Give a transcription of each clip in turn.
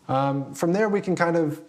From there, we can kind of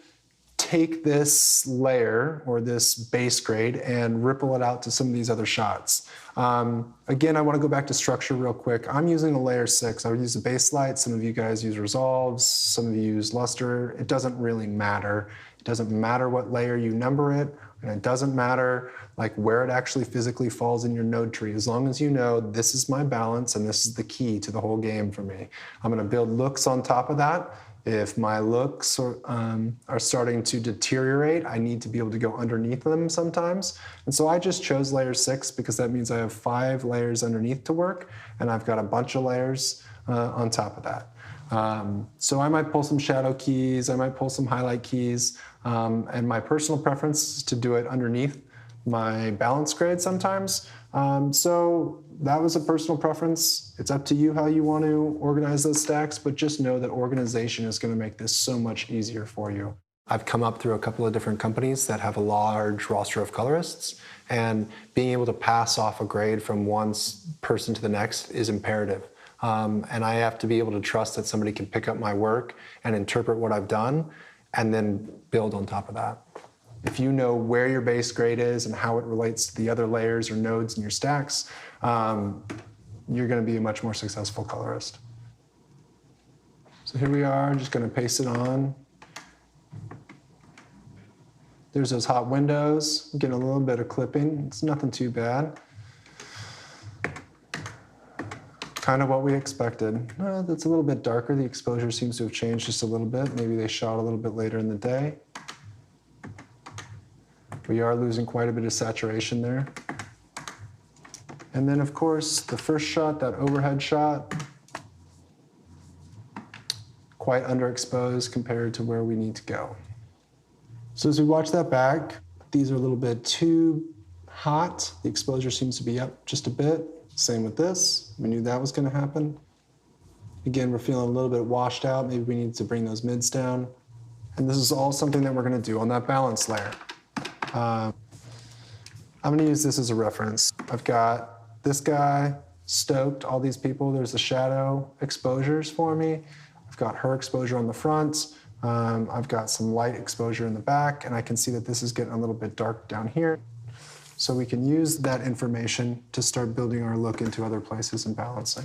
take this layer or this base grade and ripple it out to some of these other shots. Again, I want to go back to structure real quick. I'm using a layer 6. I would use a base light. Some of you guys use resolves. Some of you use luster. It doesn't really matter. It doesn't matter what layer you number it, and it doesn't matter like where it actually physically falls in your node tree. As long as you know this is my balance and this is the key to the whole game for me. I'm going to build looks on top of that. If my looks are starting to deteriorate, I need to be able to go underneath them sometimes. And so I just chose layer 6 because that means I have 5 layers underneath to work, and I've got a bunch of layers on top of that. So I might pull some shadow keys, I might pull some highlight keys, and my personal preference is to do it underneath my balance grade sometimes. So that was a personal preference. It's up to you how you want to organize those stacks, but just know that organization is going to make this so much easier for you. I've come up through a couple of different companies that have a large roster of colorists, and being able to pass off a grade from one person to the next is imperative. And I have to be able to trust that somebody can pick up my work and interpret what I've done and then build on top of that. If you know where your base grade is and how it relates to the other layers or nodes in your stacks, you're going to be a much more successful colorist. So here we are, just going to paste it on. There's those hot windows. I'm getting a little bit of clipping. It's nothing too bad. Kind of what we expected. That's a little bit darker. The exposure seems to have changed just a little bit. Maybe they shot a little bit later in the day. We are losing quite a bit of saturation there. And then, of course, the first shot, that overhead shot, quite underexposed compared to where we need to go. So as we watch that back, these are a little bit too hot. The exposure seems to be up just a bit. Same with this. We knew that was going to happen. Again, we're feeling a little bit washed out. Maybe we need to bring those mids down. And this is all something that we're going to do on that balance layer. I'm going to use this as a reference. I've got this guy stoked, all these people. There's the shadow exposures for me. I've got her exposure on the front. I've got some light exposure in the back, and I can see that this is getting a little bit dark down here. So we can use that information to start building our look into other places and balancing.